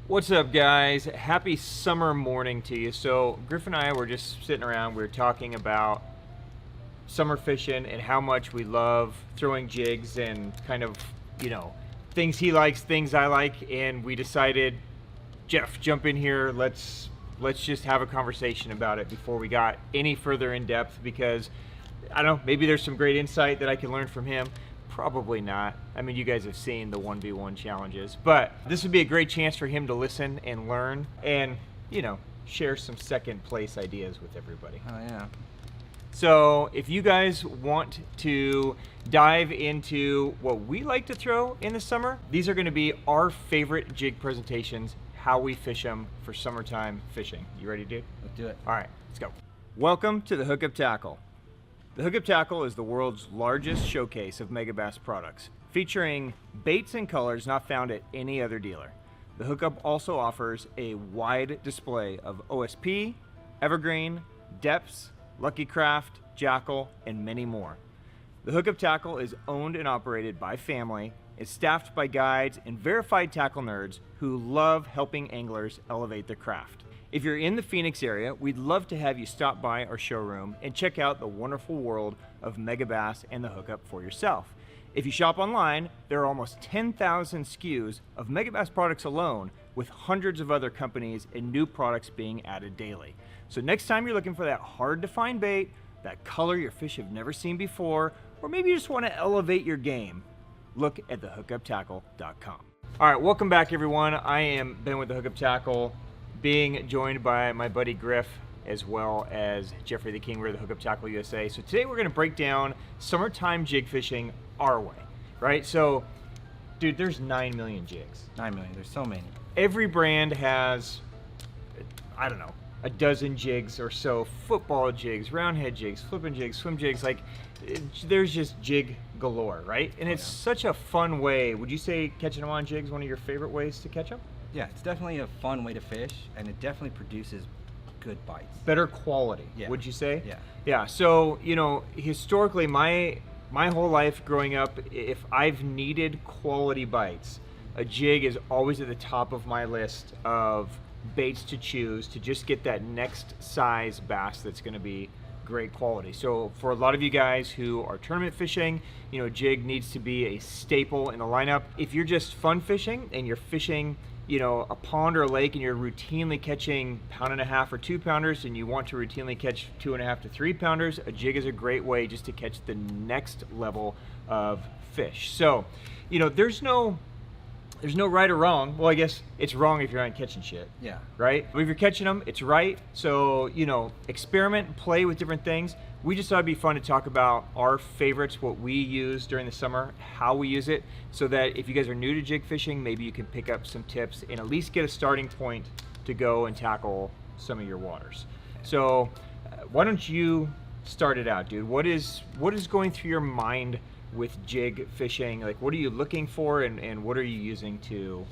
What's up, guys? Happy summer morning to you. So Griff and I were just sitting around, we were talking about summer fishing and how much we love throwing jigs and kind of, you know, things he likes, things I like, and we decided, Jeff, jump in here, let's just have a conversation about it before we got any further in depth, because I don't know, maybe there's some great insight that I can learn from him. Probably not. I mean, you guys have seen the 1v1 challenges, but this would be a great chance for him to listen and learn and, you know, share some second place ideas with everybody. Oh yeah. So if you guys want to dive into what we like to throw in the summer, these are going to be our favorite jig presentations, how we fish them for summertime fishing. You ready, dude? Let's do it. All right, let's go. Welcome to the Hookup Tackle. The Hookup Tackle is the world's largest showcase of Megabass products, featuring baits and colors not found at any other dealer. The Hookup also offers a wide display of OSP, Evergreen, Deps, Lucky Craft, Jackal, and many more. The Hookup Tackle is owned and operated by family, is staffed by guides and verified tackle nerds who love helping anglers elevate their craft. If you're in the Phoenix area, we'd love to have you stop by our showroom and check out the wonderful world of Megabass and the Hookup for yourself. If you shop online, there are almost 10,000 SKUs of Megabass products alone, with hundreds of other companies and new products being added daily. So next time you're looking for that hard to find bait, that color your fish have never seen before, or maybe you just want to elevate your game, look at thehookuptackle.com. All right, welcome back everyone. I am Ben with the Hookup Tackle, being joined by my buddy Griff, as well as Jeffrey the King. We're the Hookup Tackle USA. So today we're gonna break down summertime jig fishing our way, right? So, dude, there's 9 million jigs. 9 million, there's so many. Every brand has, I don't know, a dozen jigs or so, football jigs, roundhead jigs, flipping jigs, swim jigs, like there's just jig galore, right? And it's such a fun way. Would you say catching them on jigs one of your favorite ways to catch them? Yeah, it's definitely a fun way to fish, and it definitely produces good bites. Better quality, Yeah. would you say? Yeah. Yeah, so, you know, historically, my whole life growing up, if I've needed quality bites, a jig is always at the top of my list of baits to choose to just get that next size bass that's going to be great quality. So for a lot of you guys who are tournament fishing, you know, jig needs to be a staple in the lineup. If you're just fun fishing and you're fishing, you know, a pond or a lake and you're routinely catching 1.5 or 2 pounders and you want to routinely catch 2.5 to 3 pounders, a jig is a great way just to catch the next level of fish. So, you know, there's no right or wrong. Well, I guess it's wrong if you're not catching shit. Yeah. Right? But if you're catching them, it's right. So, you know, experiment and play with different things. We just thought it'd be fun to talk about our favorites, what we use during the summer, how we use it, so that if you guys are new to jig fishing, maybe you can pick up some tips and at least get a starting point to go and tackle some of your waters. So why don't you start it out, dude? What is going through your mind with jig fishing? Like, what are you looking for, and what are you using to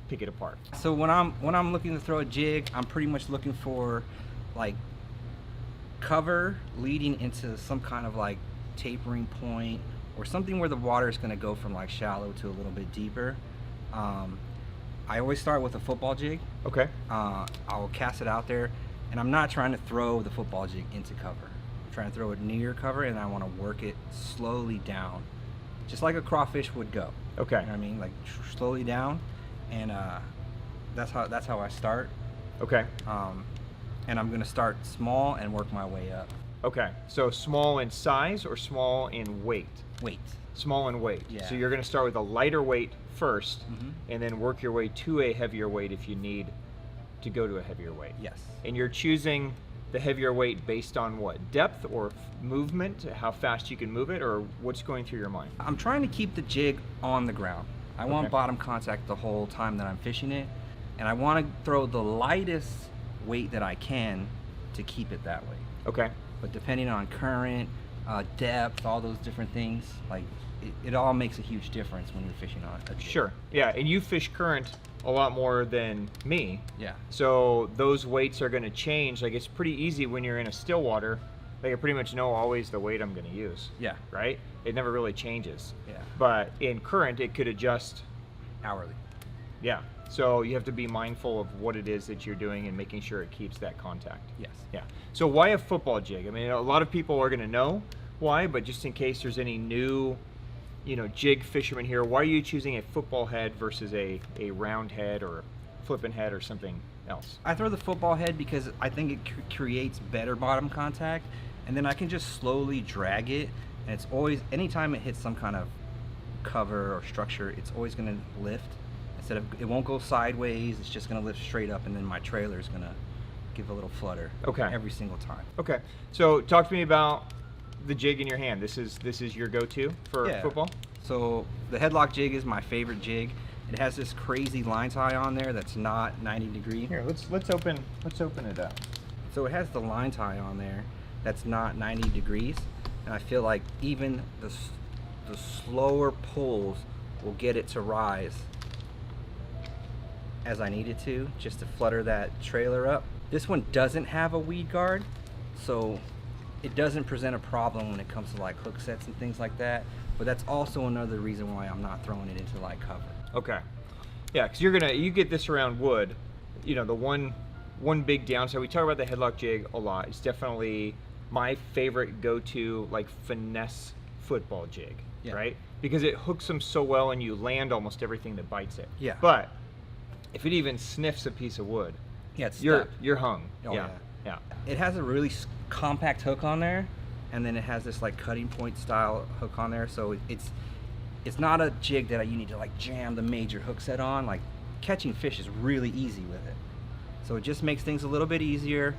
pick it apart? So when I'm looking to throw a jig, I'm pretty much looking for like cover leading into some kind of like tapering point or something where the water is going to go from like shallow to a little bit deeper. I always start with a football jig. Okay. I'll cast it out there, and I'm not trying to throw the football jig into cover. I'm trying to throw it near cover, and I want to work it slowly down, just like a crawfish would go. Okay. You know what I mean? Like slowly down, and that's how I start. Okay. And I'm gonna start small and work my way up. Okay. So small in size or small in weight? Weight. Small in weight. Yeah. So you're going to start with a lighter weight first, Mm-hmm. and then work your way to a heavier weight if you need to go to a heavier weight. Yes. And you're choosing the heavier weight based on what? Depth or movement? How fast you can move it, or what's going through your mind? I'm trying to keep the jig on the ground. I want Okay. bottom contact the whole time that I'm fishing it, and I want to throw the lightest weight that I can to keep it that way. Okay. But depending on current, depth, all those different things, like it all makes a huge difference when you're fishing on a jig. Sure. Yeah, and you fish current a lot more than me. Yeah. So those weights are going to change. Like, it's pretty easy when you're in a still water. Like, I pretty much know always the weight I'm going to use. Yeah. Right? It never really changes. Yeah. But in current, it could adjust. Hourly. Yeah. So you have to be mindful of what it is that you're doing and making sure it keeps that contact. Yes. Yeah. So why a football jig? I mean, a lot of people are going to know why, but just in case there's any new, jig fishermen here, why are you choosing a football head versus a round head or flipping head or something else? I throw the football head because I think it creates better bottom contact, and then I can just slowly drag it, and it's always, anytime it hits some kind of cover or structure, it's always going to lift. Instead of, it won't go sideways, it's just going to lift straight up, and then my trailer is going to give a little flutter. Okay. Every single time. Okay. So talk to me about the jig in your hand. This is your go-to for football? So the Headlock jig is my favorite jig. It has this crazy line tie on there that's not 90 degree. Here, let's open it up. So it has the line tie on there that's not 90 degrees, and I feel like even the slower pulls will get it to rise as I need it to, just to flutter that trailer up. This one doesn't have a weed guard, so it doesn't present a problem when it comes to like hook sets and things like that, but that's also another reason why I'm not throwing it into like cover. Okay. Yeah, because you get this around wood. The one big downside, we talk about the Headlock jig a lot. It's definitely my favorite go-to like finesse football jig, right? Because it hooks them so well and you land almost everything that bites it. Yeah. But if it even sniffs a piece of wood, you're hung. Oh, yeah. It has a really compact hook on there, and then it has this like cutting point style hook on there, so it's not a jig that you need to like jam the major hook set on. Like catching fish is really easy with it, so it just makes things a little bit easier.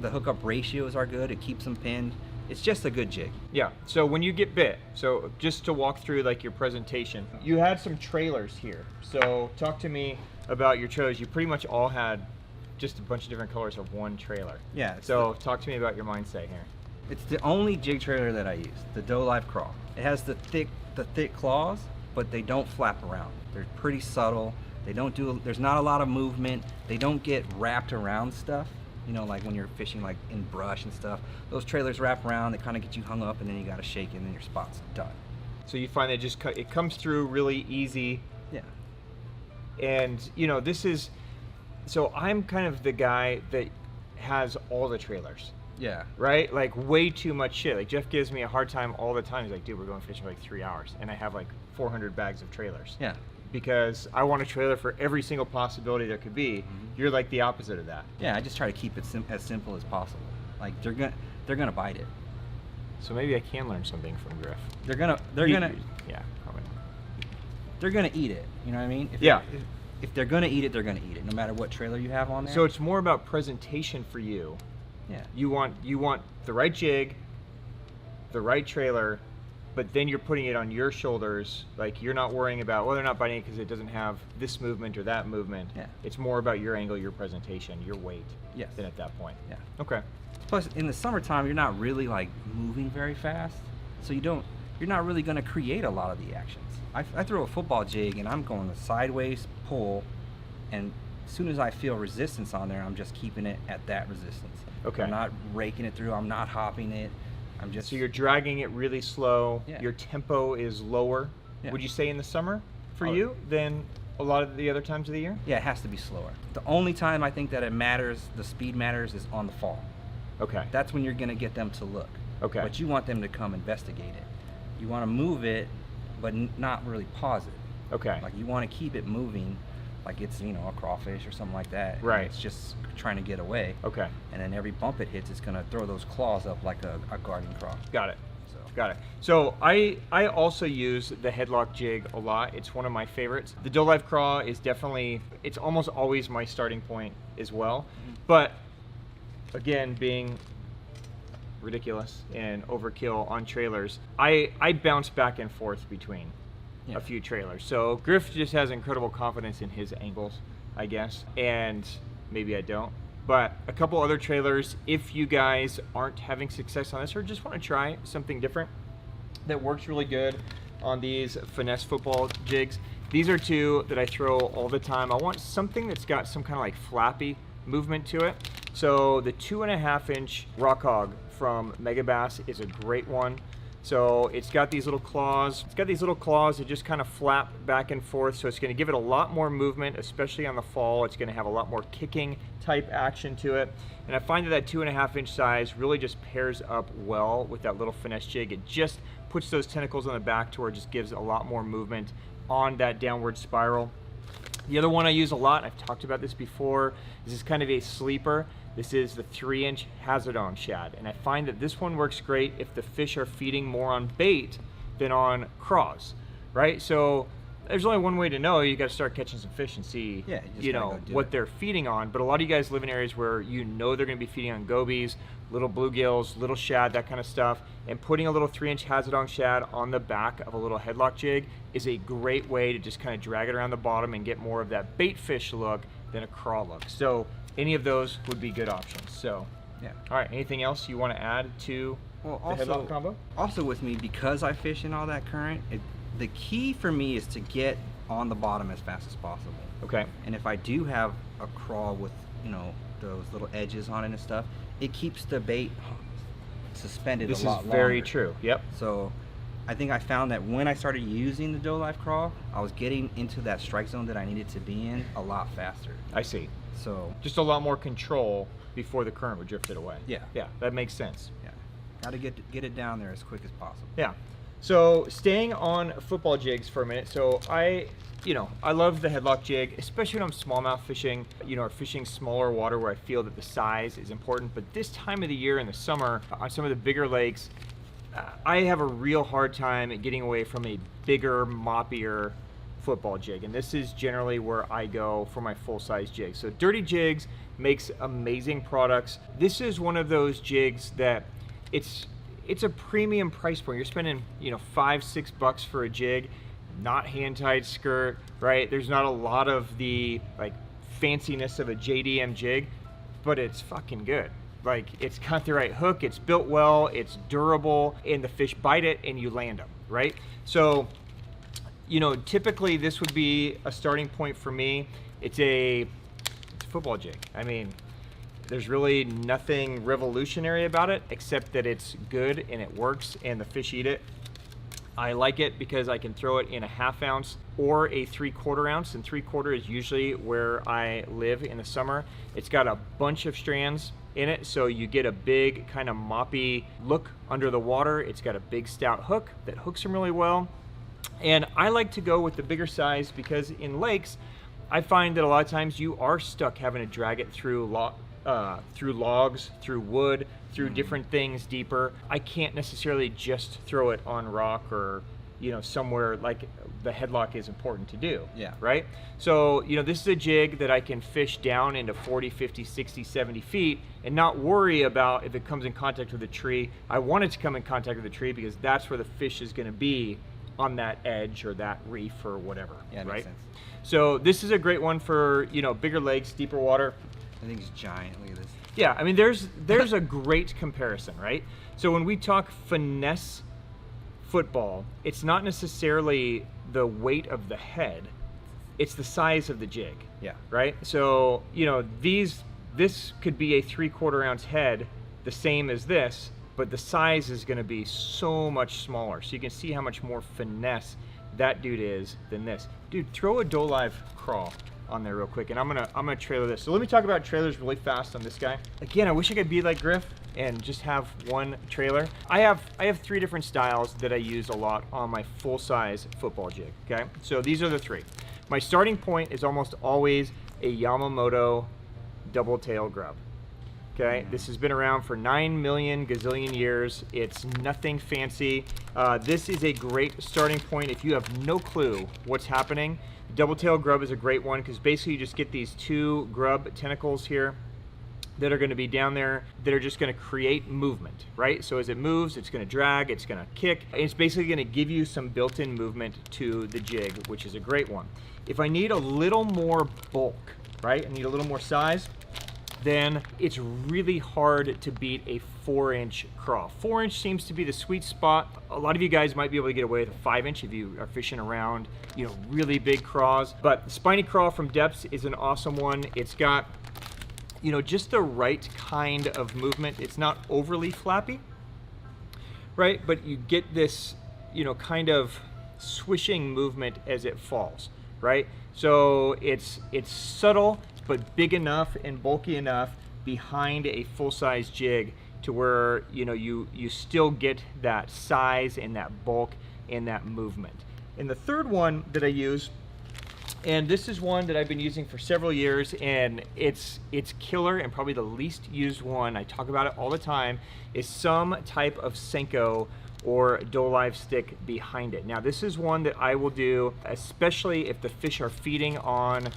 The hookup ratios are good. It keeps them pinned. It's just a good jig. Yeah. So when you get bit, so just to walk through like your presentation, you had some trailers here. So talk to me about your trailers. You pretty much all had just a bunch of different colors of one trailer. Yeah. So talk to me about your mindset here. It's the only jig trailer that I use, the Dolive Craw. It has the thick claws, but they don't flap around. They're pretty subtle. There's not a lot of movement. They don't get wrapped around stuff. Like when you're fishing like in brush and stuff, those trailers wrap around, they kind of get you hung up, and then you got to shake it, and then your spot's done. So you find that it comes through really easy. Yeah. And so I'm kind of the guy that has all the trailers. Yeah. Right? Like way too much shit. Like Jeff gives me a hard time all the time. He's like, dude, we're going fishing for like 3 hours, and I have like 400 bags of trailers. Yeah. Because I want a trailer for every single possibility there could be. Mm-hmm. You're like the opposite of that. Yeah, I just try to keep it as simple as possible. Like they're gonna bite it. So maybe I can learn something from Griff. They're gonna yeah, probably. They're gonna eat it. You know what I mean? If they're gonna eat it, they're gonna eat it, no matter what trailer you have on there. So it's more about presentation for you. Yeah. You want the right jig, the right trailer, but then you're putting it on your shoulders. Like you're not worrying about, well, they're not biting it because it doesn't have this movement or that movement. Yeah. It's more about your angle, your presentation, your weight. Yes. Then at that point. Yeah. Okay. Plus, in the summertime, you're not really like moving very fast, so you're not really going to create a lot of the actions. I throw a football jig and I'm going a sideways pull, and as soon as I feel resistance on there, I'm just keeping it at that resistance. Okay. I'm not raking it through. I'm not hopping it. So you're dragging it really slow. Yeah. Your tempo is lower. Yeah. Would you say in the summer for you than a lot of the other times of the year? Yeah, it has to be slower. The only time I think that it matters, the speed matters, is on the fall. Okay. That's when you're going to get them to look. Okay. But you want them to come investigate it. You want to move it, but not really pause it. Okay. Like you want to keep it moving, like it's a crawfish or something like that. Right. It's just trying to get away. Okay. And then every bump it hits, it's going to throw those claws up like a guarding craw. Got it. Got it. So I also use the Headlock jig a lot. It's one of my favorites. The Dolive Craw is definitely, it's almost always my starting point as well. Mm-hmm. But again, being ridiculous and overkill on trailers, I bounce back and forth between a few trailers. So Griff just has incredible confidence in his angles, I guess, and maybe I don't. But a couple other trailers, if you guys aren't having success on this or just want to try something different that works really good on these finesse football jigs, these are two that I throw all the time. I want something that's got some kind of like flappy movement to it. So the 2.5-inch Rock Hog from Megabass is a great one. So it's got these little claws. It's got these little claws that just kind of flap back and forth. So it's going to give it a lot more movement, especially on the fall. It's going to have a lot more kicking type action to it. And I find that that 2.5 inch size really just pairs up well with that little finesse jig. It just puts those tentacles on the back to where it just gives a lot more movement on that downward spiral. The other one I use a lot, I've talked about this before, this is kind of a sleeper. This is the 3-inch Hazedong shad, and I find that this one works great if the fish are feeding more on bait than on craws, right? So there's only one way to know. You got to start catching some fish and see, you know, what they're feeding on. But a lot of you guys live in areas where you know they're going to be feeding on gobies, little bluegills, little shad, that kind of stuff. And putting a little 3-inch Hazedong shad on the back of a little headlock jig is a great way to just kind of drag it around the bottom and get more of that bait fish look than a craw look. So any of those would be good options. So, yeah. All right, anything else you want to add to the headlock combo? Also with me, because I fish in all that current, the key for me is to get on the bottom as fast as possible. Okay. And if I do have a craw with, you know, those little edges on it and stuff, it keeps the bait suspended a lot longer. This is very true, yep. So I think I found that when I started using the Dolive Craw, I was getting into that strike zone that I needed to be in a lot faster. I see. So just a lot more control before the current would drift it away. Yeah. Yeah, that makes sense. Yeah. Got to get it down there as quick as possible. Yeah. So staying on football jigs for a minute. So I love the headlock jig, especially when I'm smallmouth fishing, or fishing smaller water where I feel that the size is important. But this time of the year in the summer, on some of the bigger lakes, I have a real hard time at getting away from a bigger, moppier football jig. And this is generally where I go for my full-size jig. So Dirty Jigs makes amazing products. This is one of those jigs that it's a premium price point. You're spending, $5-6 for a jig, not hand-tied skirt, right? There's not a lot of the fanciness of a JDM jig, but it's fucking good. It's got the right hook, it's built well, it's durable, and the fish bite it and you land them, right? So, typically this would be a starting point for me. It's a football jig. I mean, there's really nothing revolutionary about it except that it's good and it works and the fish eat it. I like it because I can throw it in a 1/2 ounce or a 3/4 ounce, and 3/4 is usually where I live in the summer. It's got a bunch of strands in it, so you get a big kind of moppy look under the water. It's got a big stout hook that hooks them really well. And I like to go with the bigger size because in lakes, I find that a lot of times you are stuck having to drag it through logs, through wood, through different things deeper. I can't necessarily just throw it on rock or, somewhere like the headlock is important to do. Yeah. Right? So, this is a jig that I can fish down into 40, 50, 60, 70 feet and not worry about if it comes in contact with a tree. I want it to come in contact with a tree because that's where the fish is going to be on that edge or that reef or whatever. Yeah, that right? makes sense. So this is a great one for, bigger lakes, deeper water. I think it's giant. Look at this. Yeah, I mean, there's a great comparison, right? So when we talk finesse football, it's not necessarily the weight of the head, it's the size of the jig. Yeah. Right? So, this could be a 3/4 ounce head, the same as this, but the size is going to be so much smaller. So you can see how much more finesse that dude is than this. Dude, throw a Dolive Craw on there real quick, and I'm gonna trailer this. So let me talk about trailers really fast on this guy. Again, I wish I could be like Griff and just have one trailer. I have 3 different styles that I use a lot on my full-size football jig. Okay, so these are the 3. My starting point is almost always a Yamamoto double tail grub. Okay, this has been around for 9 million gazillion years. It's nothing fancy. This is a great starting point if you have no clue what's happening. Double tail grub is a great one because basically you just get these 2 grub tentacles here that are going to be down there that are just going to create movement, right? So as it moves, it's going to drag, it's going to kick, and it's basically going to give you some built-in movement to the jig, which is a great one. If I need a little more bulk, right, I need a little more size, then it's really hard to beat a 4-inch craw. 4-inch seems to be the sweet spot. A lot of you guys might be able to get away with a 5-inch if you are fishing around, really big craws. But the Spiny craw from Deps is an awesome one. It's got, just the right kind of movement. It's not overly flappy, right? But you get this, you know, kind of swishing movement as it falls, right? So it's subtle, but big enough and bulky enough behind a full-size jig to where, you know, you still get that size and that bulk and that movement. And the third one that I use, and this is one that I've been using for several years, and it's killer and probably the least used one, I talk about it all the time, is some type of Senko or Dolive stick behind it. Now this is one that I will do, especially if the fish are feeding on,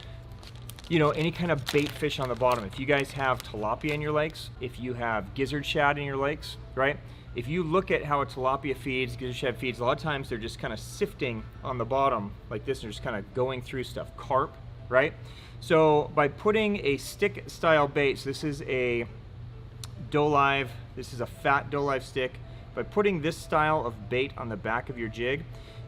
you know, any kind of bait fish on the bottom. If you guys have tilapia in your lakes, if you have gizzard shad in your lakes, right? If you look at how a tilapia feeds, gizzard shad feeds, a lot of times they're just kind of sifting on the bottom like this, and they're just kind of going through stuff. Carp, right? So by putting a stick style bait, so this is a Dolive, this is a fat Dolive stick. By putting this style of bait on the back of your jig,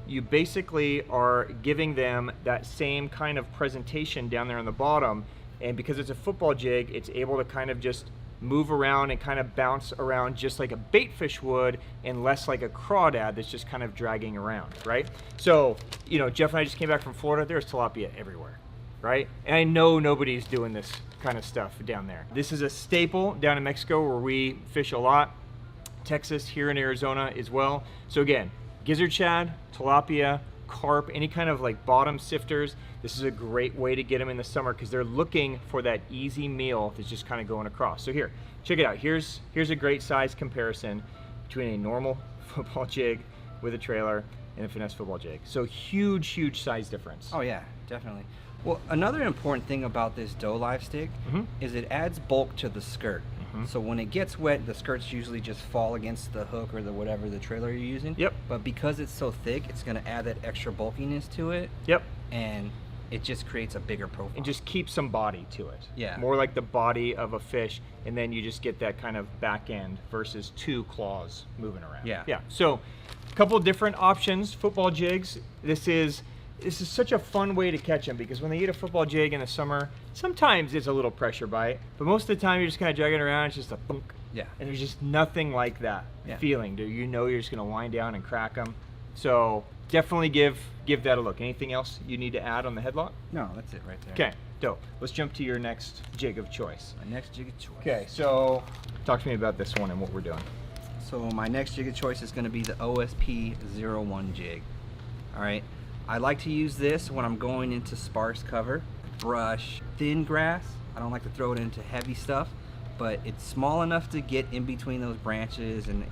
you basically are giving them that same kind of presentation down there on the bottom, and because it's a football jig, it's able to kind of just move around and kind of bounce around just like a bait fish would, and less like a crawdad that's just kind of dragging around, right? So, you know, Jeff and I just came back from Florida. There's tilapia everywhere, right? And I know nobody's doing this kind of stuff down there. This is a staple down in Mexico where we fish a lot. Texas, here in Arizona as well. So again, gizzard shad, tilapia, carp, any kind of like bottom sifters, this is a great way to get them in the summer because they're looking for that easy meal that's just kind of going across. So here, check it out. Here's a great size comparison between a normal football jig with a trailer and a finesse football jig. So huge size difference. Oh yeah, definitely. Well, another important thing about this Dolive stick is it adds bulk to the skirt. So when it gets wet, the skirts usually just fall against the hook or the whatever the trailer you're using. Yep. But because it's so thick, it's going to add that extra bulkiness to it. Yep. And it just creates a bigger profile. And just keep some body to it. Yeah. More like the body of a fish, and then you just get that kind of back end versus two claws moving around. Yeah. Yeah. So a couple different options. Football jigs. This is such a fun way to catch them because when they eat a football jig in the summer, sometimes it's a little pressure bite, but most of the time you're just kind of dragging around, it's just a thunk. Yeah. And there's just nothing like that feeling. You know you're just going to wind down and crack them. So definitely give that a look. Anything else you need to add on the headlock? No, that's it right there. Okay, dope. Let's jump to your next jig of choice. My next jig of choice. Okay, so talk to me about this one and what we're doing. So my next jig of choice is going to be the OSP Zero One Jig. All right. I like to use this when I'm going into sparse cover, brush, thin grass. I don't like to throw it into heavy stuff, but it's small enough to get in between those branches and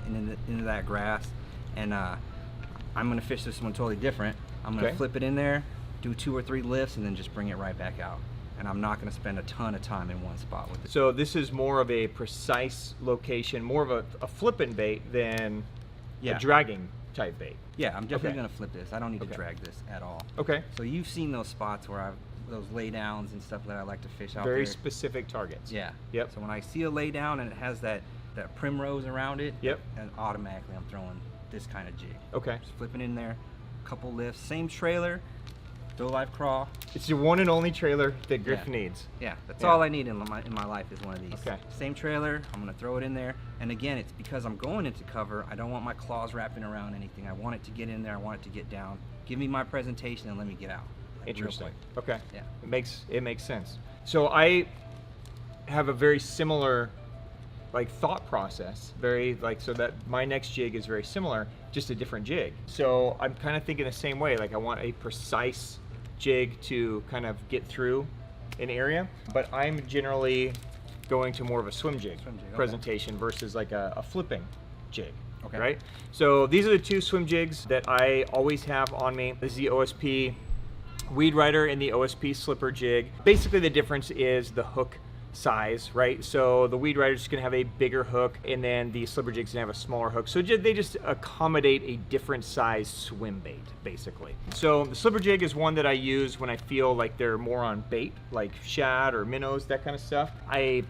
into that grass. And I'm gonna fish this one totally different. I'm gonna flip it in there, do 2 or 3 lifts, and then just bring it right back out. And I'm not gonna spend a ton of time in one spot with it. So this is more of a precise location, more of a flipping bait than a dragging type bait. Yeah, I'm definitely gonna flip this. I don't need to drag this at all. Okay. So you've seen those spots where those lay downs and stuff that I like to fish out there. Very specific targets. Yeah. Yep. So when I see a lay down and it has that primrose around it, yep, and automatically I'm throwing this kind of jig. Okay. Just flipping in there, a couple lifts, same trailer, Dolive Craw. It's your one and only trailer that Griff needs. Yeah, that's all I need in my life is one of these. Okay. Same trailer, I'm gonna throw it in there. And again, it's because I'm going into cover, I don't want my claws wrapping around anything. I want it to get in there, I want it to get down. Give me my presentation and let me get out. Like, interesting. Okay. Yeah. It makes sense. So I have a very similar like thought process, so that my next jig is very similar, just a different jig. So I'm kind of thinking the same way, like I want a precise jig to kind of get through an area, but I'm generally going to more of a swim jig presentation versus like a flipping jig. Okay. Right? So these are the 2 swim jigs that I always have on me. This is the OSP Weedrider and the OSP Slipper Jig. Basically the difference is the hook size, right? So the Weedrider is going to have a bigger hook, and then the Slipper Jig's going to have a smaller hook. So they just accommodate a different size swim bait, basically. So the Slipper Jig is one that I use when I feel like they're more on bait, like shad or minnows, that kind of stuff. I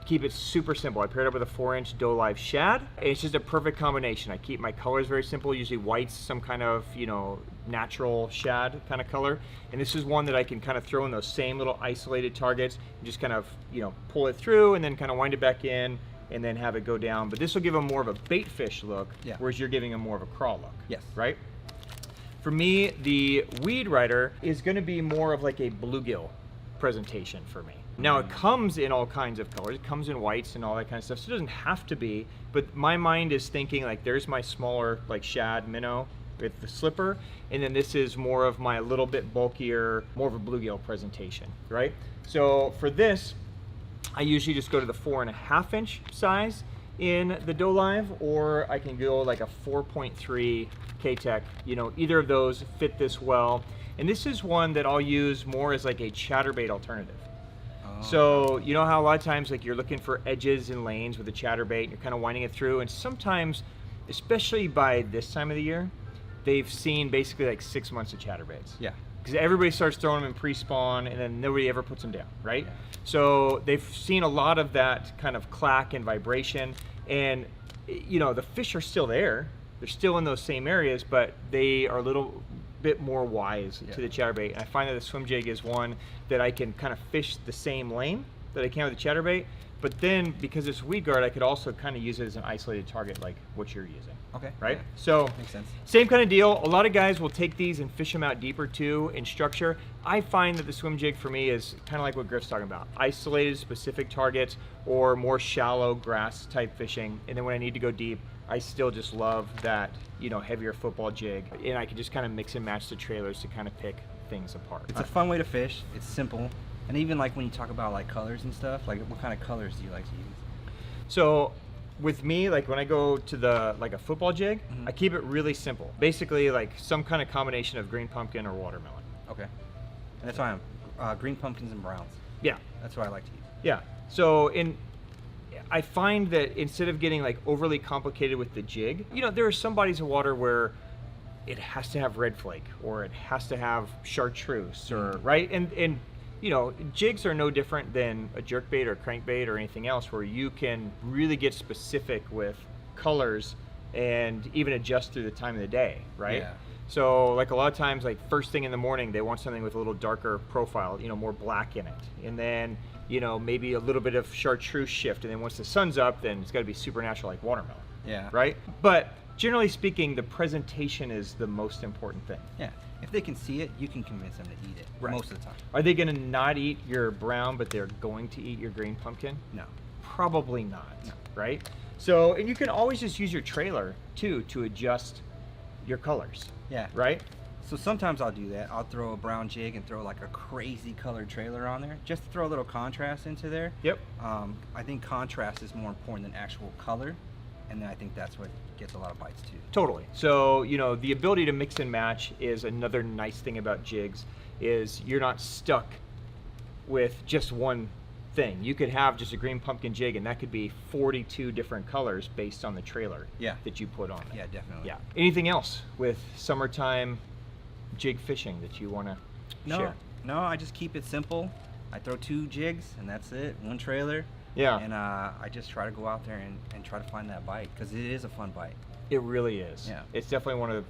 keep it super simple. I pair it up with a 4-inch Dolive Shad. It's just a perfect combination. I keep my colors very simple, usually whites, some kind of, natural shad kind of color. And this is one that I can kind of throw in those same little isolated targets and just kind of, pull it through and then kind of wind it back in and then have it go down. But this will give them more of a bait fish look, whereas you're giving them more of a crawl look. Yes. Right? For me, the Weedrider is going to be more of like a bluegill presentation for me. Now it comes in all kinds of colors. It comes in whites and all that kind of stuff, so it doesn't have to be, but my mind is thinking like there's my smaller like shad minnow with the slipper, and then this is more of my little bit bulkier, more of a bluegill presentation, right? So for this, I usually just go to the 4.5 inch size in the Dolive, or I can go like a 4.3 Keitech. You know, either of those fit this well. And this is one that I'll use more as like a chatterbait alternative. So you know how a lot of times like you're looking for edges and lanes with a chatterbait and you're kind of winding it through, and sometimes, especially by this time of the year, they've seen basically like 6 months of chatterbaits. Yeah. Because everybody starts throwing them in pre-spawn and then nobody ever puts them down, right? Yeah. So they've seen a lot of that kind of clack and vibration, and you know, the fish are still there. They're still in those same areas, but they are a little bit more wise to the chatterbait. And I find that the swim jig is one that I can kind of fish the same lane that I can with the chatterbait, but then because it's weed guard, I could also kind of use it as an isolated target like what you're using. Okay. Right? Yeah. So makes sense. Same kind of deal. A lot of guys will take these and fish them out deeper too in structure. I find that the swim jig for me is kind of like what Griff's talking about. Isolated specific targets or more shallow grass type fishing. And then when I need to go deep, I still just love that, you know, heavier football jig. And I can just kind of mix and match the trailers to kind of pick things apart. It's a fun way to fish. It's simple. And even like when you talk about like colors and stuff, like what kind of colors do you like to use? So with me, like when I go to the like a football jig, I keep it really simple. Basically like some kind of combination of green pumpkin or watermelon. Okay. And that's why I'm green pumpkins and browns. Yeah. That's what I like to use. Yeah. So I find that instead of getting like overly complicated with the jig, you know, there are some bodies of water where it has to have red flake or it has to have chartreuse or right, and you know, jigs are no different than a jerkbait or crankbait or anything else where you can really get specific with colors and even adjust through the time of the day, right? Yeah. So like a lot of times, like first thing in the morning, they want something with a little darker profile, you know, more black in it. And then, you know, maybe a little bit of chartreuse shift. And then once the sun's up, then it's got to be supernatural like watermelon. Yeah. Right? But generally speaking, the presentation is the most important thing. Yeah. If they can see it, you can convince them to eat it most of the time. Are they going to not eat your brown, but they're going to eat your green pumpkin? No. Probably not, right? So, and you can always just use your trailer, too, to adjust your colors. Yeah. Right? So sometimes I'll do that. I'll throw a brown jig and throw like a crazy colored trailer on there, just to throw a little contrast into there. Yep. I think contrast is more important than actual color. And then I think that's what gets a lot of bites too. Totally. So, you know, the ability to mix and match is another nice thing about jigs, is you're not stuck with just one thing. You could have just a green pumpkin jig and that could be 42 different colors based on the trailer that you put on it. Yeah, definitely. Yeah. Anything else with summertime jig fishing that you want to share? No, I just keep it simple. I throw 2 jigs and that's it, 1 trailer. Yeah. And I just try to go out there and try to find that bite, because it is a fun bite. It really is. Yeah. It's definitely one of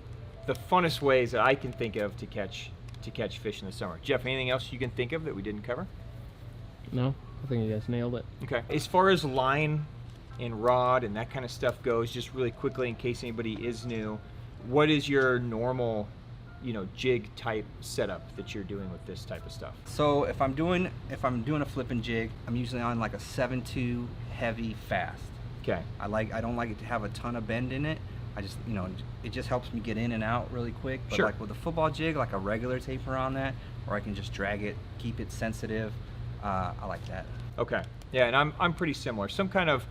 the funnest ways that I can think of to catch fish in the summer. Jeff, anything else you can think of that we didn't cover? No, I think you guys nailed it. Okay. As far as line and rod and that kind of stuff goes, just really quickly in case anybody is new, what is your normal, you know, jig type setup that you're doing with this type of stuff? So if I'm doing a flipping jig, I'm usually on like a 7.2 heavy fast. Okay. I don't like it to have a ton of bend in it. I just, you know, it just helps me get in and out really quick. But like with a football jig, like a regular taper on that, or I can just drag it, keep it sensitive. I like that. Okay. Yeah, and I'm pretty similar. Some kind of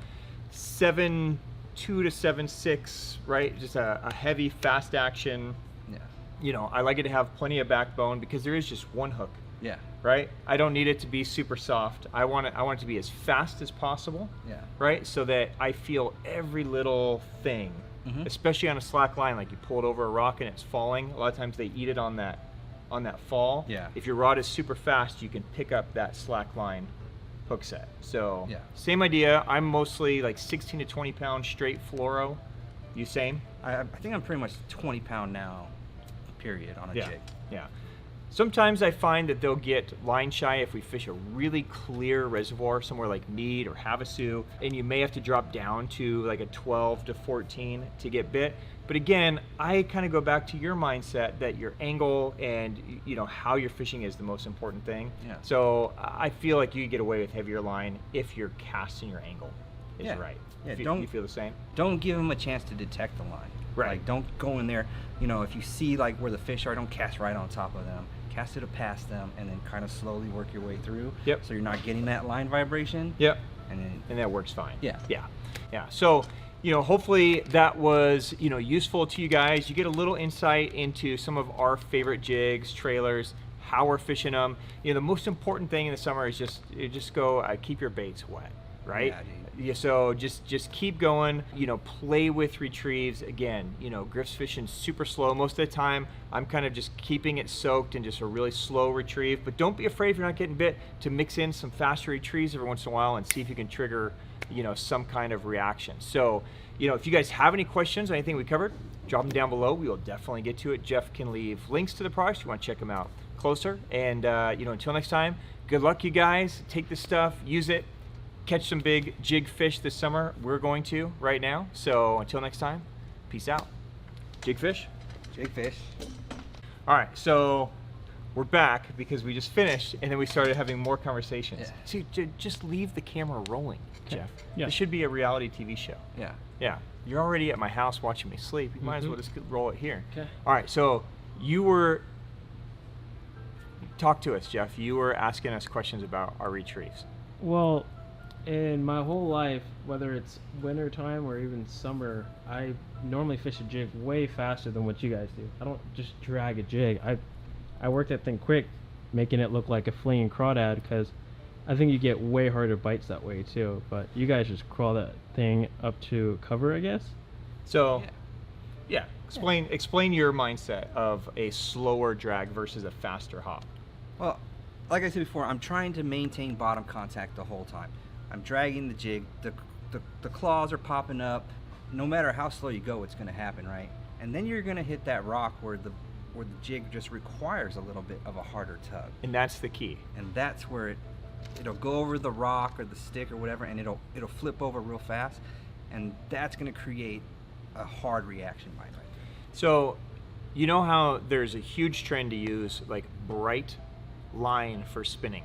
7.2 to 7.6, right? Just a heavy fast action. Yeah. You know, I like it to have plenty of backbone because there is just one hook. Yeah. Right? I don't need it to be super soft. I want it to be as fast as possible. Yeah. Right? So that I feel every little thing, especially on a slack line, like you pull it over a rock and it's falling. A lot of times they eat it on that fall. Yeah. If your rod is super fast, you can pick up that slack line hook set. So same idea. I'm mostly like 16 to 20 pound straight fluoro. You same? I think I'm pretty much 20 pound now, period, on a jig. Yeah. Sometimes I find that they'll get line shy if we fish a really clear reservoir somewhere like Mead or Havasu, and you may have to drop down to like a 12 to 14 to get bit. But again, I kind of go back to your mindset that your angle and how you're fishing is the most important thing. Yeah. So I feel like you get away with heavier line if your cast and your angle is Yeah. right. Yeah, You feel the same? Don't give them a chance to detect the line. Right. Like, don't go in there, if you see like where the fish are, don't cast right on top of them. Cast it past them and then kind of slowly work your way through. Yep. So you're not getting that line vibration. Yep. And that works fine. Yeah. Yeah. So, hopefully that was, useful to you guys. You get a little insight into some of our favorite jigs, trailers, how we're fishing them. The most important thing in the summer is just go keep your baits wet, right? Yeah, dude. Yeah, so just keep going, play with retrieves. Again, Griff's fishing super slow. Most of the time, I'm kind of just keeping it soaked and just a really slow retrieve. But don't be afraid if you're not getting bit to mix in some faster retrieves every once in a while and see if you can trigger, some kind of reaction. So, if you guys have any questions on anything we covered, drop them down below. We will definitely get to it. Jeff can leave links to the products if you want to check them out closer. And, until next time, good luck, you guys. Take this stuff, use it. Catch some big jig fish this summer. We're going to right now. So until next time, peace out. Jig fish? Jig fish. All right, so we're back because we just finished and then we started having more conversations. Yeah. See, just leave the camera rolling, Jeff. Yeah. This should be a reality TV show. Yeah. Yeah. You're already at my house watching me sleep. You might as well just roll it here. Okay. All right, so talk to us, Jeff. You were asking us questions about our retrieves. Well, in my whole life, whether it's winter time or even summer, I normally fish a jig way faster than what you guys do. I don't just drag a jig. I work that thing quick, making it look like a flinging crawdad, because I think you get way harder bites that way too. But you guys just crawl that thing up to cover, I guess. So, yeah, explain your mindset of a slower drag versus a faster hop. Well, like I said before, I'm trying to maintain bottom contact the whole time. I'm dragging the jig, the claws are popping up. No matter how slow you go, it's going to happen, right? And then you're going to hit that rock where the jig just requires a little bit of a harder tug. And that's the key. And that's where it'll go over the rock or the stick or whatever, and it'll flip over real fast, and that's going to create a hard reaction bite right there. So, you know how there's a huge trend to use like bright line for spinning,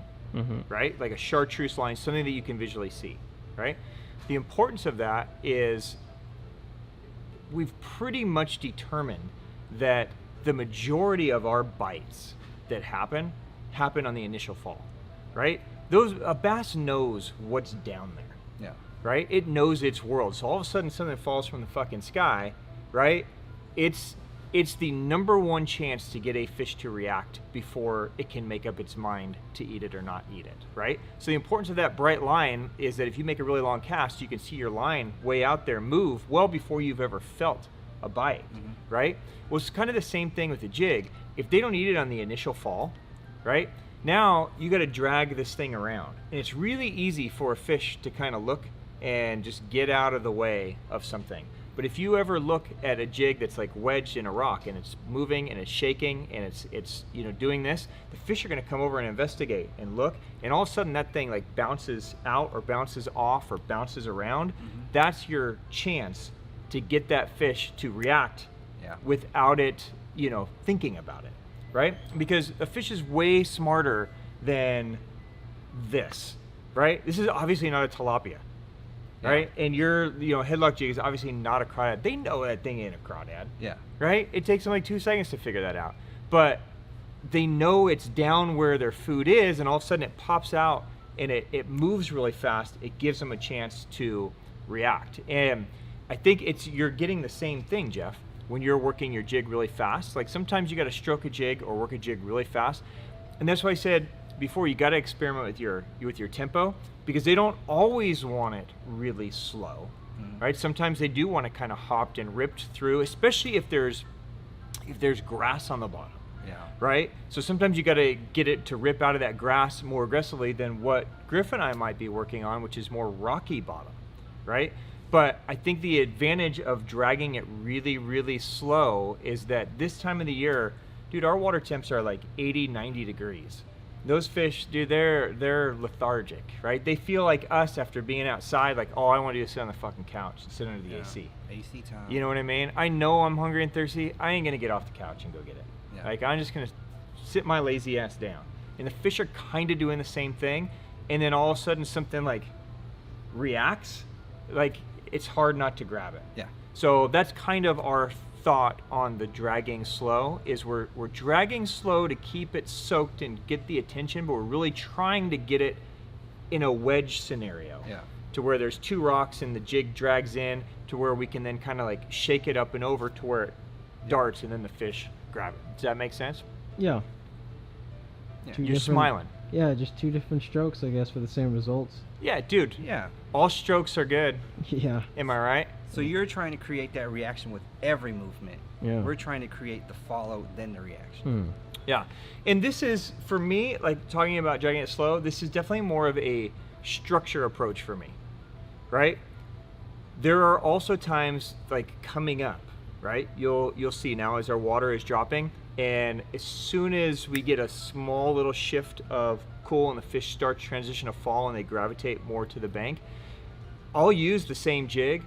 right? Like a chartreuse line, something that you can visually see, right? The importance of that is we've pretty much determined that the majority of our bites that happen on the initial fall, right? A bass knows what's down there, Yeah. right? It knows its world. So all of a sudden something falls from the fucking sky, right? It's the number one chance to get a fish to react before it can make up its mind to eat it or not eat it, right? So the importance of that bright line is that if you make a really long cast, you can see your line way out there move well before you've ever felt a bite, right? Well, it's kind of the same thing with the jig. If they don't eat it on the initial fall, right? Now you got to drag this thing around. And it's really easy for a fish to kind of look and just get out of the way of something. But if you ever look at a jig that's like wedged in a rock and it's moving and it's shaking and it's doing this, the fish are going to come over and investigate and look, and all of a sudden that thing like bounces out or bounces off or bounces around. That's your chance to get that fish to react without it, thinking about it, right? Because a fish is way smarter than this, right? This is obviously not a tilapia. Right? And your headlock jig is obviously not a crawdad. They know that thing ain't a crawdad. Yeah. Right? It takes them like 2 seconds to figure that out. But they know it's down where their food is, and all of a sudden it pops out and it moves really fast. It gives them a chance to react. And I think you're getting the same thing, Jeff, when you're working your jig really fast. Like sometimes you got to stroke a jig or work a jig really fast. And that's why I said before, you got to experiment with your tempo, because they don't always want it really slow, right? Sometimes they do want to kind of hopped and ripped through, especially if there's grass on the bottom, right? So sometimes you got to get it to rip out of that grass more aggressively than what Griff and I might be working on, which is more rocky bottom, right? But I think the advantage of dragging it really, really slow is that this time of the year, dude, our water temps are like 80, 90 degrees. Those fish, dude, they're lethargic, right? They feel like us after being outside, like, all I want to do is sit on the fucking couch and sit under the AC. AC time. You know what I mean? I know I'm hungry and thirsty. I ain't gonna get off the couch and go get it. Yeah. Like, I'm just gonna sit my lazy ass down. And the fish are kind of doing the same thing. And then all of a sudden something like reacts, like it's hard not to grab it. Yeah. So that's kind of our thought on the dragging slow, is we're dragging slow to keep it soaked and get the attention, but we're really trying to get it in a wedge scenario. Yeah. To where there's 2 rocks and the jig drags in, to where we can then kind of like shake it up and over to where it darts and then the fish grab it. Does that make sense? Yeah. Yeah. Two You're different- smiling. Yeah, just 2 different strokes, I guess, for the same results. Yeah, dude. Yeah. All strokes are good. Yeah. Am I right? So you're trying to create that reaction with every movement. Yeah. We're trying to create the follow, then the reaction. Hmm. Yeah. And this is, for me, like talking about dragging it slow, this is definitely more of a structure approach for me, right? There are also times like coming up, right? You'll see now as our water is dropping, and as soon as we get a small little shift of cool and the fish start to transition to fall and they gravitate more to the bank, I'll use the same jig,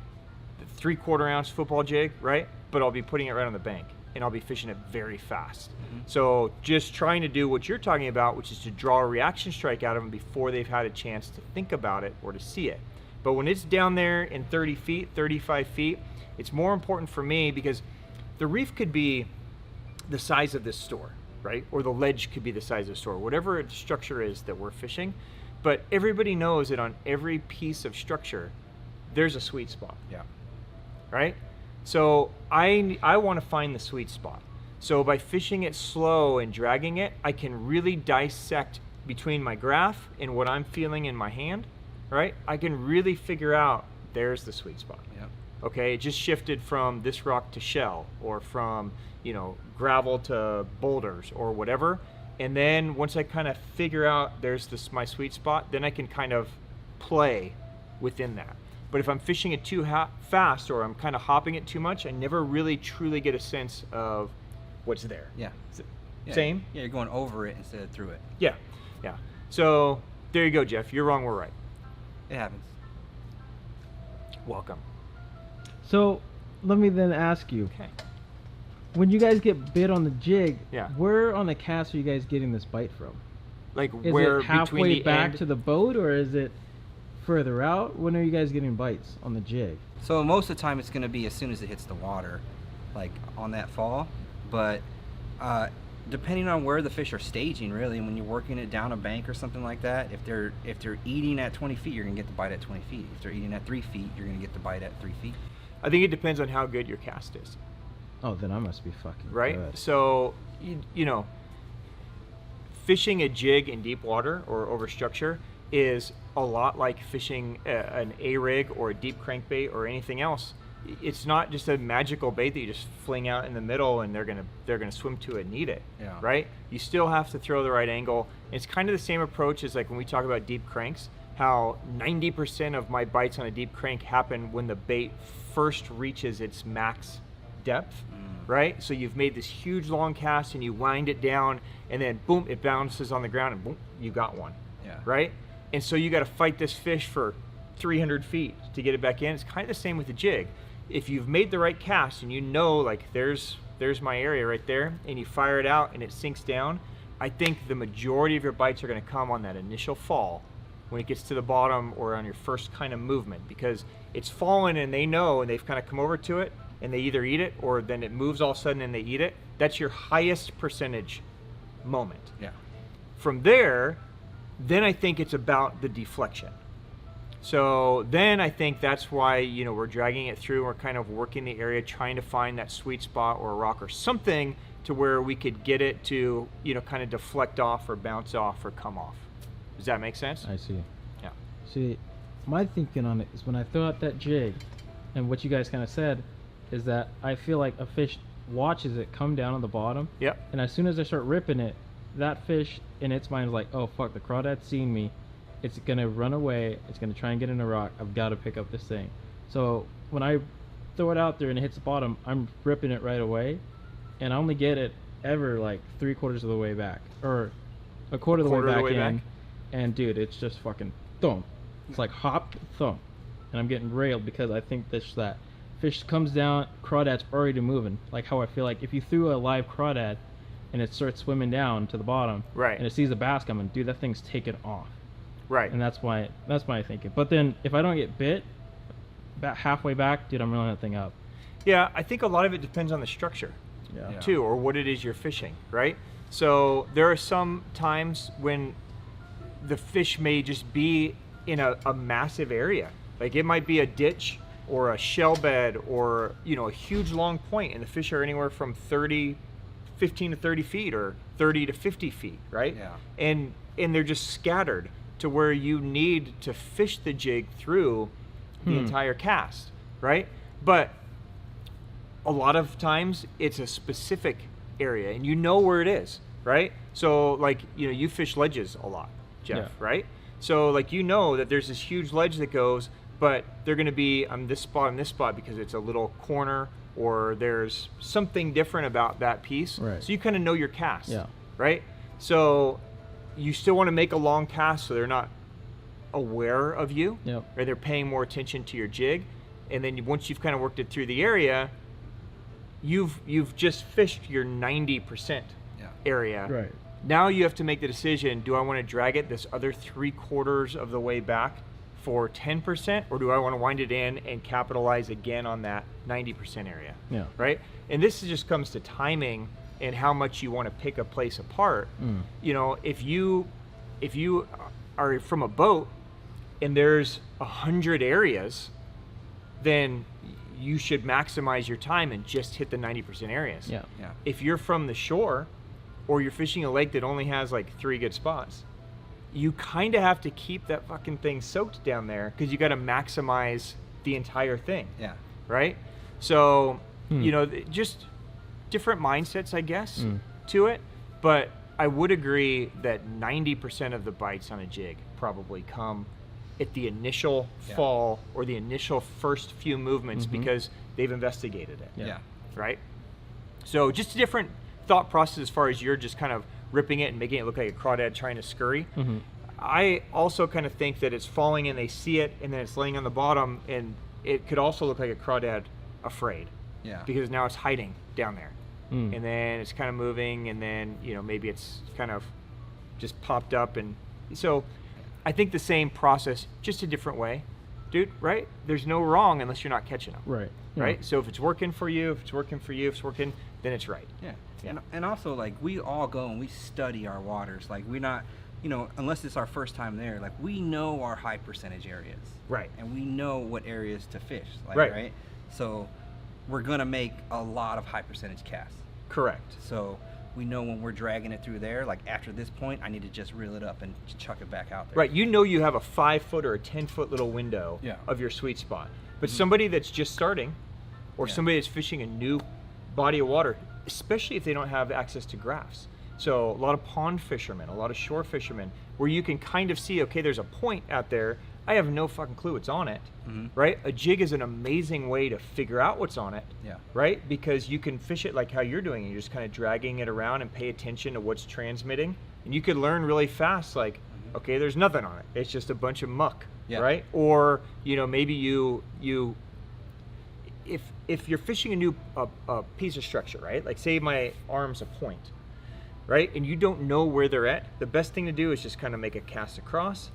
the 3/4 ounce football jig, right? But I'll be putting it right on the bank and I'll be fishing it very fast. So just trying to do what you're talking about, which is to draw a reaction strike out of them before they've had a chance to think about it or to see it. But when it's down there in 30 feet, 35 feet, it's more important for me because the reef could be the size of this store, right? Or the ledge could be the size of the store, whatever the structure is that we're fishing. But everybody knows that on every piece of structure, there's a sweet spot, Yeah. right? So I want to find the sweet spot. So by fishing it slow and dragging it, I can really dissect between my graph and what I'm feeling in my hand, right? I can really figure out there's the sweet spot. Yeah. Okay, it just shifted from this rock to shell, or from, you know, gravel to boulders or whatever. And then once I kind of figure out there's this my sweet spot, then I can kind of play within that. But if I'm fishing it too fast, or I'm kind of hopping it too much, I never really truly get a sense of what's there. Yeah. Yeah. Same? Yeah, you're going over it instead of through it. Yeah, yeah. So there you go, Jeff. You're wrong, we're right. It happens. Welcome. So, let me then ask you, Okay. when you guys get bit on the jig, Yeah. where on the cast are you guys getting this bite from? Like Is where it halfway between the back end, to the boat, or is it further out? When are you guys getting bites on the jig? So most of the time it's going to be as soon as it hits the water, like on that fall. But depending on where the fish are staging, really, when you're working it down a bank or something like that, if they're eating at 20 feet, you're going to get the bite at 20 feet. If they're eating at 3 feet, you're going to get the bite at 3 feet. I think it depends on how good your cast is, Oh, then I must be fucking right? good. So, you know, fishing a jig in deep water or over structure is a lot like fishing an A-rig or a deep crankbait or anything else. It's not just a magical bait that you just fling out in the middle and they're gonna swim to it and eat it, Yeah. right? You still have to throw the right angle. It's kind of the same approach as like when we talk about deep cranks, how 90% of my bites on a deep crank happen when the bait first reaches its max depth, right? So you've made this huge long cast and you wind it down and then boom, it bounces on the ground and boom, you got one, Yeah. right? And so you got to fight this fish for 300 feet to get it back in. It's kind of the same with the jig. If you've made the right cast and you know, like, there's my area right there, and you fire it out and it sinks down, I think the majority of your bites are going to come on that initial fall when it gets to the bottom or on your first kind of movement, because it's fallen and they know and they've kind of come over to it and they either eat it or then it moves all of a sudden and they eat it. That's your highest percentage moment. Yeah. From there, then I think it's about the deflection. So then I think that's why, you know, we're dragging it through. We're kind of working the area, trying to find that sweet spot or a rock or something to where we could get it to, you know, kind of deflect off or bounce off or come off. Does that make sense? I see. Yeah. See, my thinking on it is when I throw out that jig, and what you guys kind of said, is that I feel like a fish watches it come down on the bottom, Yep. and as soon as I start ripping it, that fish in its mind is like, oh fuck, the crawdad's seen me. It's gonna run away. It's gonna try and get in a rock. I've got to pick up this thing. So when I throw it out there and it hits the bottom, I'm ripping it right away, and I only get it ever like 3/4 of the way back or a quarter of the way back in, and dude, it's just fucking thump. It's like hop thump, and I'm getting railed because I think that fish comes down, crawdad's already moving. Like how I feel like if you threw a live crawdad and it starts swimming down to the bottom, right, and it sees a bass coming, dude, that thing's taking off. Right. And that's my thinking. But then if I don't get bit, about halfway back, dude, I'm reeling that thing up. Yeah, I think a lot of it depends on the structure, too, or what it is you're fishing, right? So there are some times when the fish may just be in a massive area. Like it might be a ditch or a shell bed or, you know, a huge long point, and the fish are anywhere from 15 to 30 feet or 30 to 50 feet, right? Yeah. And they're just scattered to where you need to fish the jig through the entire cast, right? But a lot of times it's a specific area and you know where it is, right? So like, you know, you fish ledges a lot, Jeff, right? So like, you know that there's this huge ledge that goes, but they're going to be on this spot and this spot because it's a little corner or there's something different about that piece. Right. So you kind of know your cast, right? So you still want to make a long cast so they're not aware of you, or they're paying more attention to your jig. And then once you've kind of worked it through the area, you've just fished your 90% area. Right. Now you have to make the decision, do I want to drag it this other 3/4 of the way back for 10%, or do I want to wind it in and capitalize again on that 90% area? Yeah. Right? And this just comes to timing and how much you want to pick a place apart. You know, if you are from a boat and there's 100 areas, then you should maximize your time and just hit the 90% areas. Yeah. If you're from the shore or you're fishing a lake that only has like 3 good spots, you kind of have to keep that fucking thing soaked down there because you got to maximize the entire thing. Yeah. Right? So, you know, just different mindsets, I guess, to it. But I would agree that 90% of the bites on a jig probably come at the initial fall or the initial first few movements because they've investigated it. Yeah. Right? So just a different thought process as far as you're just kind of ripping it and making it look like a crawdad trying to scurry. I also kind of think that it's falling and they see it and then it's laying on the bottom, and it could also look like a crawdad afraid. Yeah. Because now it's hiding down there. And then it's kind of moving, and then, you know, maybe it's kind of just popped up. And so I think the same process, just a different way, dude, right? There's no wrong unless you're not catching them. Right. Right? So if it's working for you, if it's working, then it's right. Yeah. And also, like, we all go and we study our waters. Like, we're not, you know, unless it's our first time there, like, we know our high percentage areas. Right. And we know what areas to fish. Like, right. So we're going to make a lot of high percentage casts. Correct. So we know when we're dragging it through there, like after this point, I need to just reel it up and chuck it back out there. Right. You know you have a 5-foot or a 10-foot little window of your sweet spot. But somebody that's just starting or somebody that's fishing a new body of water, especially if they don't have access to graphs. So a lot of pond fishermen, a lot of shore fishermen, where you can kind of see, okay, there's a point out there. I have no fucking clue what's on it, right? A jig is an amazing way to figure out what's on it, right? Because you can fish it like how you're doing. You're just kind of dragging it around and pay attention to what's transmitting. And you could learn really fast, like, okay, there's nothing on it. It's just a bunch of muck, right? Or, you know, maybe if you're fishing a new piece of structure, right? Like say my arm's a point, right? And you don't know where they're at. The best thing to do is just kind of make a cast across,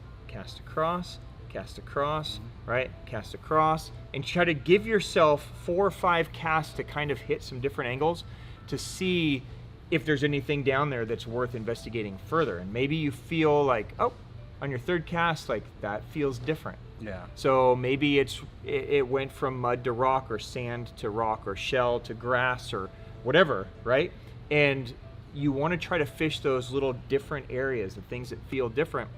right? Cast across, and try to give yourself 4 or 5 casts to kind of hit some different angles to see if there's anything down there that's worth investigating further. And maybe you feel like, oh, on your 3rd cast, like that feels different. Yeah. So maybe it went from mud to rock or sand to rock or shell to grass or whatever, right? And you want to try to fish those little different areas, the things that feel different,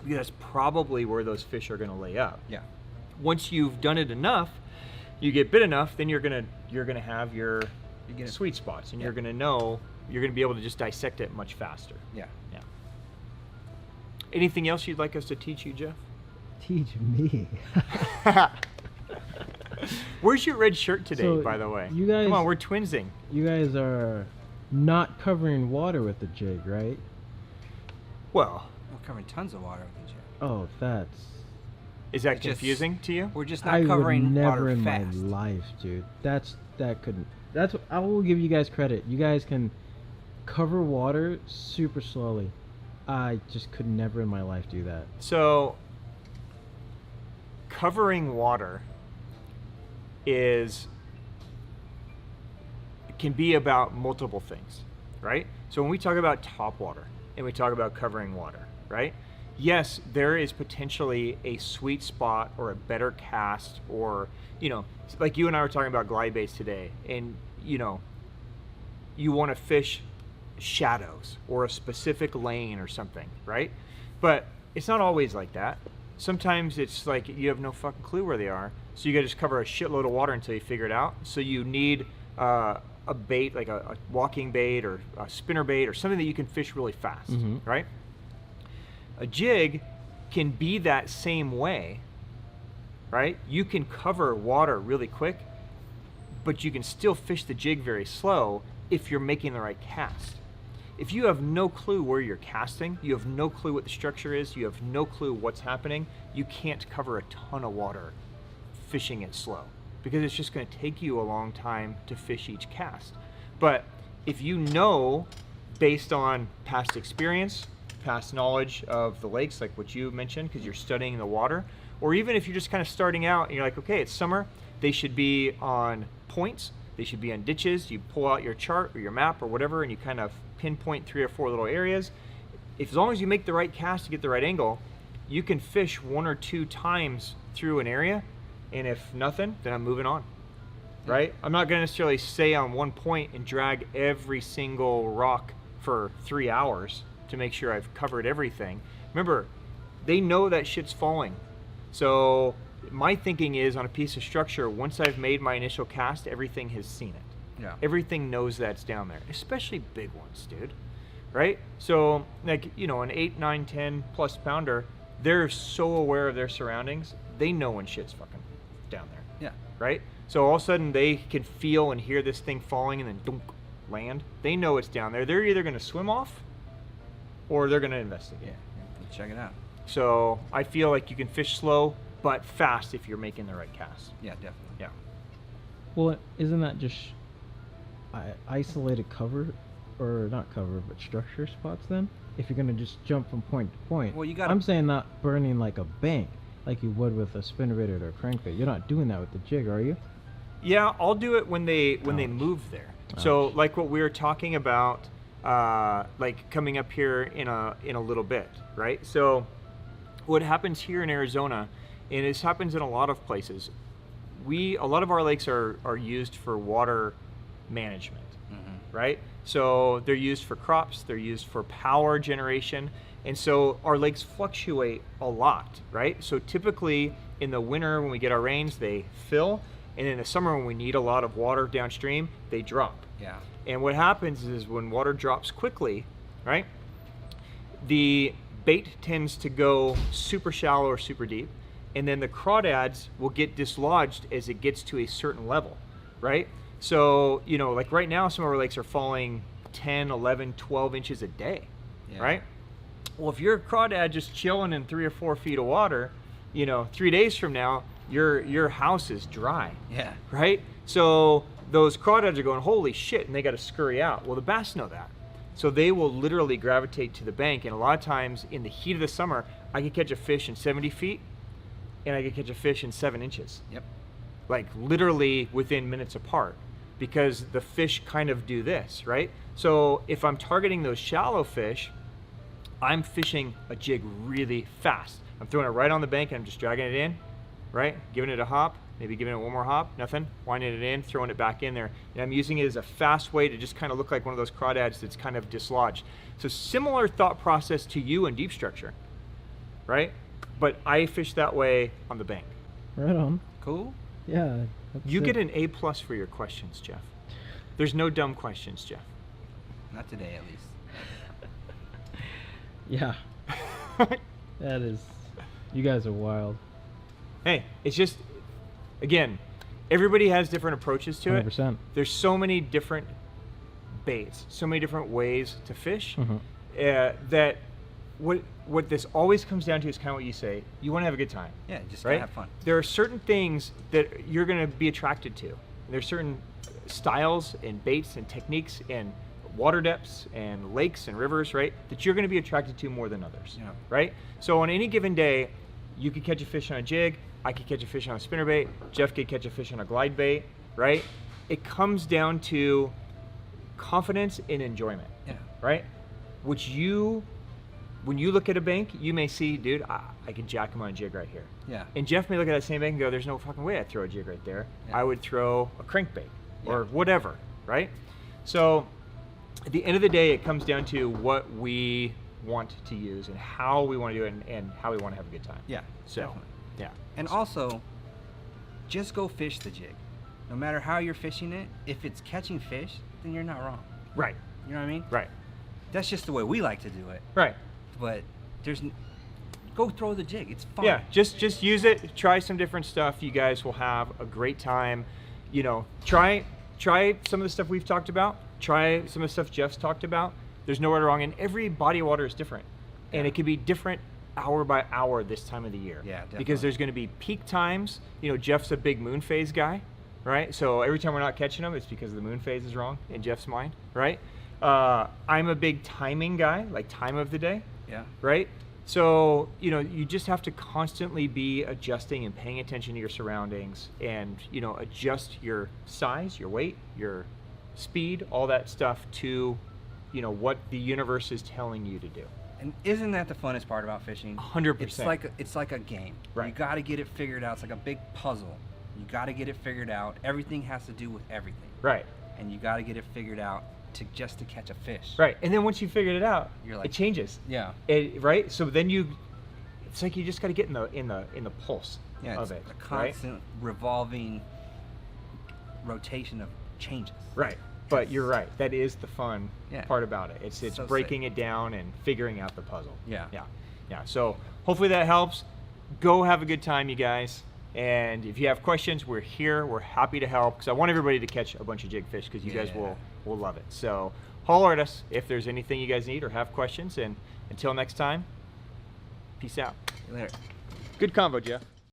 because that's probably where those fish are going to lay up. Yeah. Once you've done it enough, you get bit enough, then you're gonna have your sweet spots, and you're gonna be able to just dissect it much faster. Yeah. Yeah. Anything else you'd like us to teach you, Jeff? Teach me. Where's your red shirt today, So, by the way? you guys- Come on, we're twinsing. You guys are not covering water with the jig, right? Well, We're covering tons of water with the jig. Oh, that's... is that It's just- confusing to you? We're just not I covering would never water in fast. my life, dude. I will give you guys credit. You guys can cover water super slowly. I just could never in my life do that. So, covering water can be about multiple things, right? So when we talk about top water and we talk about covering water, right? Yes, there is potentially a sweet spot or a better cast, or, you know, like you and I were talking about glide baits today, and, you know, you want to fish shadows or a specific lane or something, right? But it's not always like that. Sometimes it's like you have no fucking clue where they are, so you gotta just cover a shitload of water until you figure it out. So you need a bait, like a walking bait or a spinner bait or something that you can fish really fast, right? A jig can be that same way, right? You can cover water really quick, but you can still fish the jig very slow if you're making the right cast. If you have no clue where you're casting, you have no clue what the structure is, you have no clue what's happening, you can't cover a ton of water fishing it slow, because it's just going to take you a long time to fish each cast. But if you know, based on past experience, past knowledge of the lakes, like what you mentioned, because you're studying the water, or even if you're just kind of starting out and you're like, okay, it's summer, they should be on points, they should be on ditches, you pull out your chart or your map or whatever, and you kind of pinpoint 3 or 4 little areas. As long as you make the right cast to get the right angle, you can fish 1 or 2 times through an area, and if nothing, then I'm moving on, right? I'm not going to necessarily stay on one point and drag every single rock for 3 hours to make sure I've covered everything. Remember, they know that shit's falling. So my thinking is, on a piece of structure, once I've made my initial cast, everything has seen it. Yeah. Everything knows that's down there, especially big ones, dude, right? So, like, you know, an 8, 9, 10 plus pounder, they're so aware of their surroundings, they know when shit's fucking down there. Yeah. Right? So all of a sudden they can feel and hear this thing falling and then dunk, land. They know it's down there. They're either going to swim off or they're going to investigate. Yeah. Check it out. So I feel like you can fish slow but fast if you're making the right cast. Yeah, definitely. Yeah. Well, isn't that just isolated cover, or not cover, but structure spots then? If you're gonna just jump from point to point. Well, you gotta- I'm saying not burning like a bank, like you would with a spinnerbait or a crankbait. You're not doing that with the jig, are you? Yeah, I'll do it when they Ouch. move there. So Ouch. like what we were talking about, like coming up here in a little bit, right? So what happens here in Arizona, and this happens in a lot of places, a lot of our lakes are used for water management, right? So they're used for crops, they're used for power generation, and so our lakes fluctuate a lot, right? So typically in the winter when we get our rains, they fill, and in the summer when we need a lot of water downstream, they drop. Yeah. And what happens is when water drops quickly, right, the bait tends to go super shallow or super deep, and then the crawdads will get dislodged as it gets to a certain level, right? So, you know, like right now, some of our lakes are falling 10, 11, 12 inches a day, Yeah. right? Well, if you're a crawdad just chilling in 3 or 4 feet of water, you know, 3 days from now, your house is dry, Yeah. right? So those crawdads are going, holy shit, and they got to scurry out. Well, the bass know that. So they will literally gravitate to the bank, and a lot of times in the heat of the summer, I could catch a fish in 70 feet, and I could catch a fish in 7 inches. Yep. Like literally within minutes apart, because the fish kind of do this, right? So if I'm targeting those shallow fish, I'm fishing a jig really fast. I'm throwing it right on the bank and I'm just dragging it in, right? Giving it a hop, maybe giving it one more hop, nothing, winding it in, throwing it back in there. And I'm using it as a fast way to just kind of look like one of those crawdads that's kind of dislodged. So similar thought process to you in deep structure, right? But I fish that way on the bank. Right on. Cool. Yeah. that's You it. get an A+ for your questions, Jeff. There's no dumb questions, Jeff. Not today, at least. Yeah. That is. You guys are wild. Hey, it's just, again, everybody has different approaches to it. 100%. There's so many different baits, so many different ways to fish, that what this always comes down to is kind of what you say. You want to have a good time. Yeah, just right? gotta have fun. There are certain things that you're going to be attracted to. There's certain styles and baits and techniques and water depths and lakes and rivers, right, that you're going to be attracted to more than others, right? So on any given day, you could catch a fish on a jig, I could catch a fish on a spinnerbait, Jeff could catch a fish on a glide bait, right? It comes down to confidence and enjoyment, right? Which when you look at a bank, you may see, dude, I can jack him on a jig right here. Yeah. And Jeff may look at that same bank and go, there's no fucking way I'd throw a jig right there. I would throw a crankbait or whatever, right? So at the end of the day, it comes down to what we want to use and how we want to do it and how we want to have a good time. Yeah, So, definitely. yeah. And also, just go fish the jig. No matter how you're fishing it, if it's catching fish, then you're not wrong. Right. You know what I mean? Right. That's just the way we like to do it. Right. But go throw the jig. It's fun. Yeah, just use it. Try some different stuff. You guys will have a great time. You know, try some of the stuff we've talked about. Try some of the stuff Jeff's talked about. There's no right or wrong, and every body of water is different, and it can be different hour by hour this time of the year. Yeah, definitely. Because there's going to be peak times. You know, Jeff's a big moon phase guy, right? So every time we're not catching them, it's because the moon phase is wrong in Jeff's mind, right? I'm a big timing guy, like time of the day. Yeah. Right? So, you know, you just have to constantly be adjusting and paying attention to your surroundings and, you know, adjust your size, your weight, your speed, all that stuff to, you know, what the universe is telling you to do. And isn't that the funnest part about fishing? 100%. It's like a game. Right. You got to get it figured out. It's like a big puzzle. You got to get it figured out. Everything has to do with everything. Right. And you got to get it figured out just to catch a fish. Right. And then once you figured it out, You're like, it changes. Yeah. Right? So then it's like you just got to get in the pulse of it. A constant revolving rotation of changes. Right. But you're right. That is the fun part about it. It's So breaking sick. it down and figuring out the puzzle. Yeah. Yeah. Yeah. So hopefully that helps. Go have a good time, you guys. And if you have questions, we're here. We're happy to help because I want everybody to catch a bunch of jig fish because you guys will love it. So holler at us if there's anything you guys need or have questions. And until next time, peace out. Later. Good convo, Jeff.